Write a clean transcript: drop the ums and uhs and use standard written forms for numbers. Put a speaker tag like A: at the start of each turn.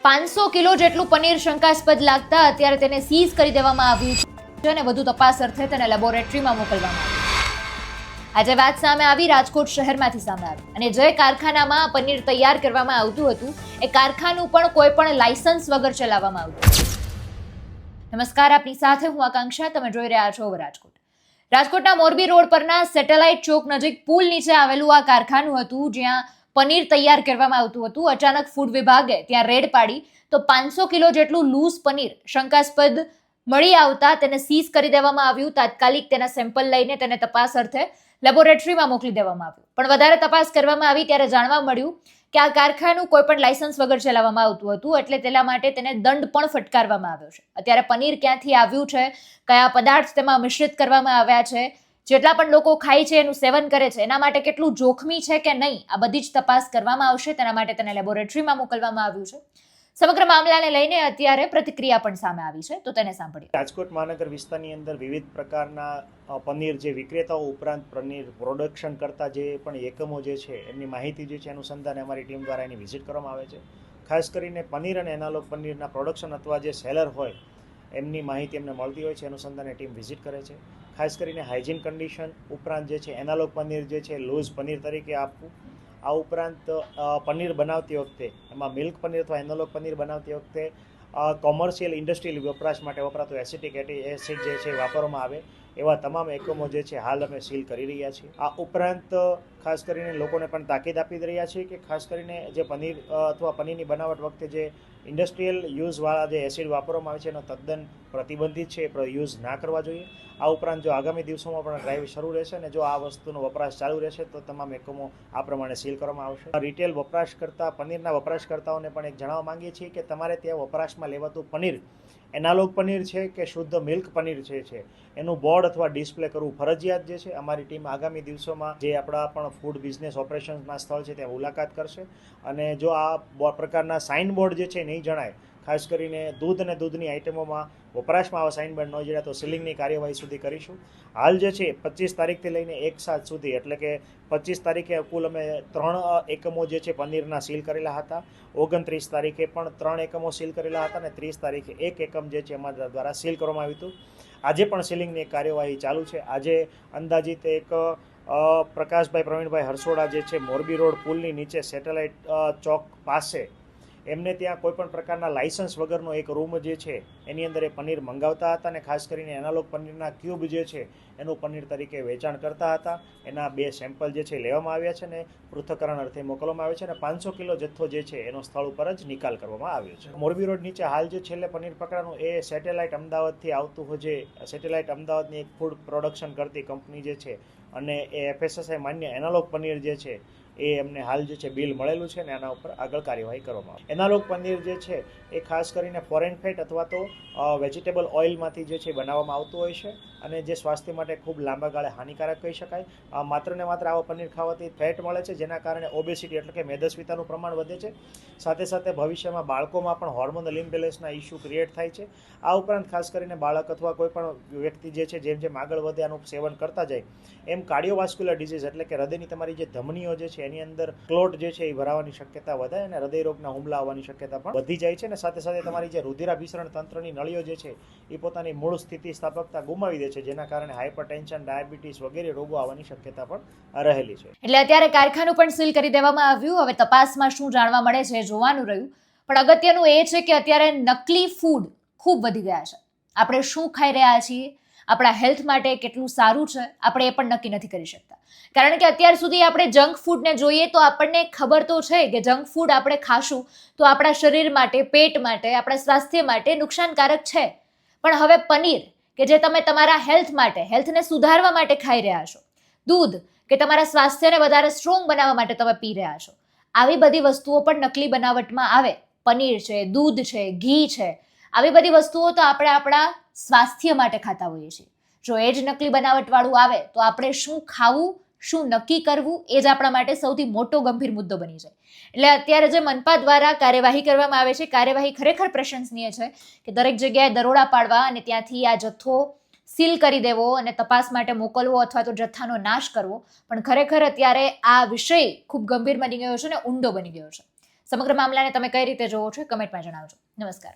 A: 500 kilo જેટલું પનીર શંકાસ્પદ લાગતા અત્યારે તેને સીઝ કરી દેવામાં આવ્યું છે અને વધુ તપાસ અર્થે તેને લેબોરેટરીમાં મોકલવામાં આવ્યું। આજે વાત સામે આવી રાજકોટ શહેરમાંથી સામે આવી અને જે કારખાનામાં પનીર તૈયાર કરવામાં આવતું હતું એ કારખાનું પણ કોઈ પણ લાયસન્સ વગર ચલાવવામાં આવતું। નમસ્કાર, આપની સાથે હું આકાંક્ષા, તમે જોઈ રહ્યા છો રાજકોટ। રાજકોટના મોરબી રોડ પરના સેટેલાઇટ ચોક નજીક પુલ નીચે આવેલું આ કારખાનું હતું જ્યાં પનીર તૈયાર કરવામાં આવતું હતું। અચાનક ફૂડ વિભાગે ત્યાં રેડ પાડી તો 500 કિલો જેટલું લૂઝ પનીર શંકાસ્પદ મળી આવતા તેને સીઝ કરી દેવામાં આવ્યું। તાત્કાલિક તેના સેમ્પલ લઈને તેને તપાસ અર્થે લેબોરેટરીમાં મોકલી દેવામાં આવ્યું। પણ વધારે તપાસ કરવામાં આવી ત્યારે જાણવા મળ્યું કે આ કારખાનું કોઈ પણ લાયસન્સ વગર ચલાવવામાં આવતું હતું, એટલે તેના માટે તેને દંડ પણ ફટકારવામાં આવ્યો છે। અત્યારે પનીર ક્યાંથી આવ્યું છે, કયા પદાર્થ તેમાં મિશ્રિત કરવામાં આવ્યા છે, જેટલા પણ લોકો ખાય છે એનું સેવન કરે છે એના માટે કેટલું જોખમી છે કે નહીં, આ બધી જ તપાસ કરવામાં આવશે। તેના માટે તેને લેબોરેટરીમાં મોકલવામાં આવ્યું છે। સમગ્ર મામલાને લઈને અત્યારે પ્રતિક્રિયા પણ સામે આવી છે, તો તેને સાંભળીએ।
B: રાજકોટ મહાનગર વિસ્તારની અંદર વિવિધ પ્રકારના પનીર જે વિક્રેતાઓ ઉપરાંત પનીર પ્રોડક્શન કરતા જે પણ એકમો જે છે એમની માહિતી જે છે અનુસંધાને અમારી ટીમ દ્વારા એની વિઝિટ કરવામાં આવે છે। ખાસ કરીને પનીર અને એનાલોગ પનીરના પ્રોડક્શન અથવા જે સેલર હોય એમની માહિતી એમને મળતી હોય છે, અનુસંધાને ટીમ વિઝિટ કરે છે। ખાસ કરીને હાઇજીન કન્ડિશન ઉપરાંત જે છે એનાલોગ પનીર જે છે લૂઝ પનીર તરીકે આપવું, આ ઉપરાંત પનીર બનાવતી વખતે એમાં મિલ્ક પનીર અથવા એનાલોગ પનીર બનાવતી વખતે કોમર્શિયલ ઇન્ડસ્ટ્રીયલ વપરાશ માટે વપરાતું એસિટિક એસિડ જે છે વાપરવામાં આવે એવા તમામ એકમો જે છે હાલ અમે સીલ કરી રહ્યા છીએ। આ ઉપરાંત ખાસ કરીને લોકોને પણ તાકીદ આપી રહ્યા છીએ કે ખાસ કરીને જે પનીર અથવા પનીરની બનાવટ વખતે જે ઇન્ડસ્ટ્રીયલ યુઝવાળા જે એસિડ વાપરવામાં આવે છે એનો તદ્દન પ્રતિબંધિત છે, યુઝ ના કરવા જોઈએ। આ ઉપરાંત જો આગામી દિવસોમાં પણ ડ્રાઈવ શરૂ રહેશે અને જો આ વસ્તુનો વપરાશ ચાલુ રહેશે તો તમામ એકમો આ પ્રમાણે સીલ કરવામાં આવશે। રિટેલ વપરાશકર્તા પનીરના વપરાશકર્તાઓને પણ એક જણાવવા માંગીએ છીએ કે તમારે ત્યાં વપરાશમાં લેવાતું પનીર એનાલોગ પનીર છે કે શુદ્ધ મિલ્ક પનીર છે એનું બોર્ડ અથવા ડિસ્પ્લે કરવું ફરજિયાત જે છે। અમારી ટીમ આગામી દિવસોમાં જે આપણા પણ ફૂડ બિઝનેસ ઓપરેશન્સના સ્થળ છે ત્યાં મુલાકાત કરશે અને જો આ પ્રકારના સાઇન બોર્ડ જે છે નહીં જણાય, ખાસ કરીને દૂધ અને દૂધની આઇટમોમાં વપરાશમાં આવા સાઇન બોર્ડ ન જણાય તો સીલિંગની કાર્યવાહી સુધી કરીશું। હાલ જે છે 25 તારીખથી લઈને 1/7 સુધી એટલે કે 25 તારીખે કુલ અમે 3 એકમો જે છે પનીરના સીલ કરેલા હતા, 29 તારીખે પણ 3 એકમો સીલ કરેલા હતા અને 30 તારીખે 1 એકમ જે છે અમારા દ્વારા સીલ કરવામાં આવ્યું હતું। આજે પણ સીલિંગની એક કાર્યવાહી ચાલુ છે। આજે અંદાજિત એક પ્રકાશભાઈ પ્રવીણભાઈ હરસોડા જે છે મોરબી રોડ પુલની નીચે સેટેલાઇટ ચોક પાસે એમને ત્યાં કોઈપણ પ્રકારના લાયસન્સ વગરનો એક રૂમ જે છે એની અંદર એ પનીર મંગાવતા હતા અને ખાસ કરીને એનાલોગ પનીરના ક્યુબ જે છે એનું પનીર તરીકે વેચાણ કરતા હતા। એના 2 સેમ્પલ જે છે લેવામાં આવ્યા છે અને પૃથ્થકરણ અર્થે મોકલવામાં આવે છે અને 500 કિલો જથ્થો જે છે એનો સ્થળ ઉપર જ નિકાલ કરવામાં આવ્યો છે। મોરબી રોડ નીચે હાલ જે છેલ્લે પનીર પકડાનું એ સેટેલાઇટ અમદાવાદથી આવતું જે સેટેલાઇટ અમદાવાદની એક ફૂડ પ્રોડક્શન કરતી કંપની જે છે અને એ FSSAI માન્ય એનાલોગ પનીર જે છે એ એમને હાલ જે છે બિલ મળેલું છે અને આના ઉપર આગળ કાર્યવાહી કરવામાં આવે। એનાલોગ પનીર જે છે એ ખાસ કરીને ફોરેન ફેટ અથવા તો વેજીટેબલ ઓઇલમાંથી જે છે બનાવવામાં આવતું હોય છે અને જે સ્વાસ્થ્ય માટે ખૂબ લાંબા ગાળે હાનિકારક કહી શકાય। માત્ર ને માત્ર આવા પનીર ખાવાથી ફેટ મળે છે જેના કારણે ઓબેસિટી એટલે કે મેદસ્વીતાનું પ્રમાણ વધે છે, સાથે સાથે ભવિષ્યમાં બાળકોમાં પણ હોર્મોનલ ઇમ્બેલેન્સના ઇસ્યુ ક્રિએટ થાય છે। આ ઉપરાંત ખાસ કરીને બાળક અથવા કોઈ પણ વ્યક્તિ જે છે જેમ જેમ આગળ વધે આનું સેવન કરતા જાય એમ કાર્ડિયોવાસ્ક્યુલર ડિઝીઝ એટલે કે હૃદયની તમારી જે ધમનીઓ જે છે એની અંદર ક્લોટ જે છે એ ભરાવાની શક્યતા વધે અને હૃદય રોગના હુમલા આવવાની શક્યતા પણ વધી જાય છે અને સાથે સાથે તમારી જે રુધિરાભિસરણ તંત્રની નળીઓ જે છે એ પોતાની મૂળ સ્થિતિસ્થાપકતા ગુમાવી દે છે, જેના કારણે હાઇપરટેન્શન, ડાયાબિટીસ વગેરે રોગો આવવાની શક્યતા પણ રહેલી છે।
A: એટલે અત્યારે કારખાનું પણ સીલ કરી દેવામાં આવ્યું। હવે તપાસમાં શું જાણવા મળે છે જોવાનું રહ્યું, પણ અગત્યનું એ છે કે અત્યારે નકલી ફૂડ ખૂબ વધી ગયા છે। આપણે શું ખાઈ રહ્યા છીએ, આપણા હેલ્થ માટે કેટલું સારું છે આપણે એ પણ નક્કી નથી કરી શકતા, કારણ કે અત્યાર સુધી આપણે જંક ફૂડને જોઈએ તો આપણને ખબર તો છે કે જંક ફૂડ આપણે ખાશું તો આપણા શરીર માટે, પેટ માટે, આપણા સ્વાસ્થ્ય માટે નુકસાનકારક છે। પણ હવે પનીર કે જે તમે તમારા હેલ્થ માટે, હેલ્થને સુધારવા માટે ખાઈ રહ્યા છો, દૂધ કે તમારા સ્વાસ્થ્યને વધારે સ્ટ્રોંગ બનાવવા માટે તમે પી રહ્યા છો, આવી બધી વસ્તુઓ પણ નકલી બનાવટમાં આવે। પનીર છે, દૂધ છે, ઘી છે, આવી બધી વસ્તુઓ તો આપણે આપણા સ્વાસ્થ્ય માટે ખાતા હોઈએ છીએ। જો એ જ નકલી બનાવટવાળું આવે તો આપણે શું ખાવું, શું નક્કી કરવું, એ જ આપણા માટે સૌથી મોટો ગંભીર મુદ્દો બની જાય। એટલે અત્યારે જે મનપા દ્વારા કાર્યવાહી કરવામાં આવે છે, કાર્યવાહી ખરેખર પ્રશંસનીય છે કે દરેક જગ્યાએ દરોડા પાડવા અને ત્યાંથી આ જથ્થો સીલ કરી દેવો અને તપાસ માટે મોકલવો અથવા તો જથ્થાનો નાશ કરવો, પણ ખરેખર અત્યારે આ વિષય ખૂબ ગંભીર બની ગયો છે અને ઊંડો બની ગયો છે। સમગ્ર મામલાને તમે કઈ રીતે જોવો છો કમેન્ટમાં જણાવજો. નમસ્કાર.